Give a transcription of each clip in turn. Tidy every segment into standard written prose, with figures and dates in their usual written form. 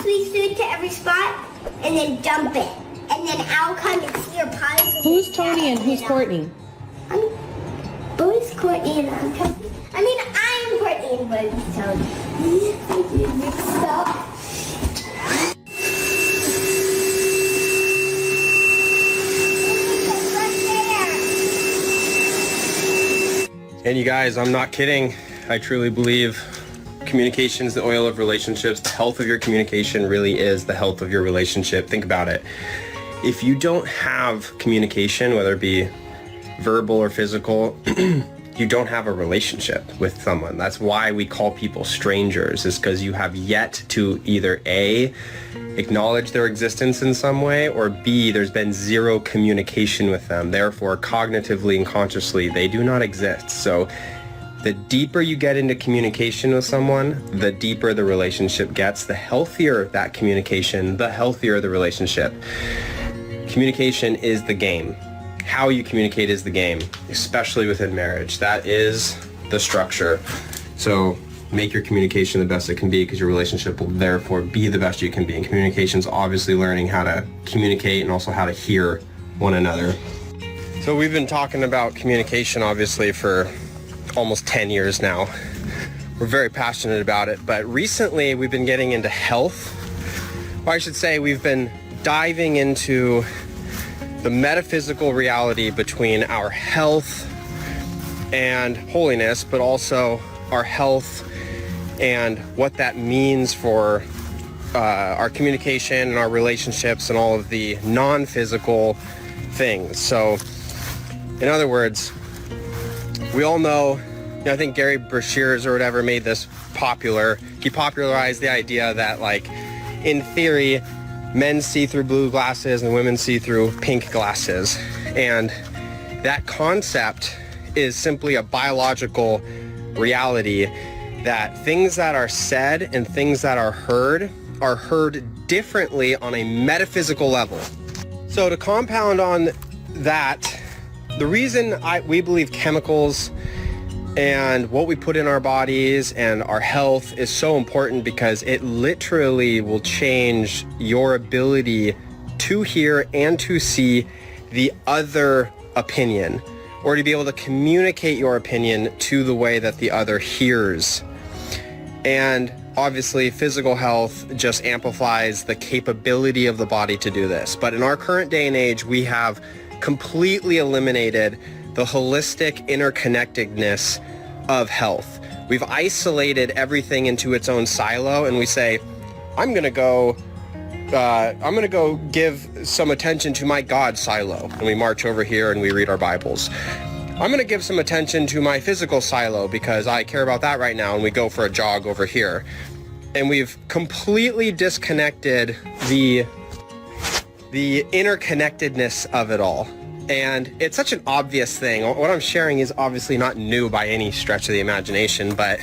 sweet food to every spot and then dump it. And then I'll come and see your pies. Who's Tony and who's Courtney? Bode's Courtney and I'm Tony. I mean, I'm Courtney and Bode's Tony. Stop. And you guys, I'm not kidding. I truly believe communication is the oil of relationships. The health of your communication really is the health of your relationship. Think about it. If you don't have communication, whether it be verbal or physical, you don't have a relationship with someone. That's why we call people strangers, is because you have yet to either A, acknowledge their existence in some way, or B, there's been zero communication with them. Therefore, cognitively and consciously, they do not exist. So the deeper you get into communication with someone, the deeper the relationship gets. The healthier that communication, the healthier the relationship. Communication is the game. How you communicate is the game, especially within marriage. That is the structure. So make your communication the best it can be, because your relationship will therefore be the best you can be. And communication is obviously learning how to communicate and also how to hear one another. So we've been talking about communication obviously for almost 10 years now. We're very passionate about it, but recently we've been getting into health. Or I should say we've been diving into the metaphysical reality between our health and holiness, but also our health and what that means for our communication and our relationships and all of the non-physical things. So, in other words, we all know, I think Gary Brashears or whatever made this popular. He popularized the idea that, like, in theory, men see through blue glasses and women see through pink glasses. And that concept is simply a biological reality that things that are said and things that are heard differently on a metaphysical level. So to compound on that, the reason we believe chemicals and what we put in our bodies and our health is so important, because it literally will change your ability to hear and to see the other opinion, or to be able to communicate your opinion to the way that the other hears. And obviously physical health just amplifies the capability of the body to do this. But in our current day and age, we have completely eliminated the holistic interconnectedness of health. We've isolated everything into its own silo, and we say, I'm gonna go give some attention to my God silo, and we march over here and we read our Bibles. I'm gonna give some attention to my physical silo because I care about that right now, and we go for a jog over here. And we've completely disconnected the interconnectedness of it all. And it's such an obvious thing. What I'm sharing is obviously not new by any stretch of the imagination, but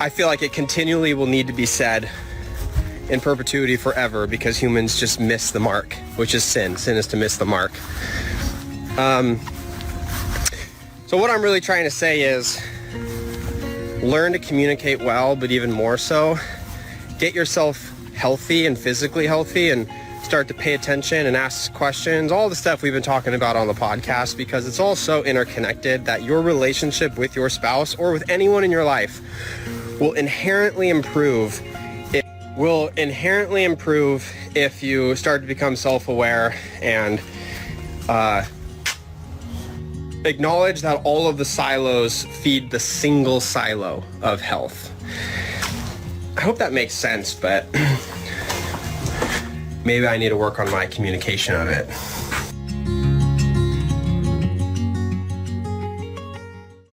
I feel like it continually will need to be said in perpetuity forever, because humans just miss the mark, which is sin. Sin is to miss the mark. So what I'm really trying to say is learn to communicate well, but even more so, get yourself healthy and physically healthy, and start to pay attention and ask questions, all the stuff we've been talking about on the podcast, because it's all so interconnected that your relationship with your spouse or with anyone in your life will inherently improve. It will inherently improve if you start to become self-aware and acknowledge that all of the silos feed the single silo of health. I hope that makes sense, but maybe I need to work on my communication of it.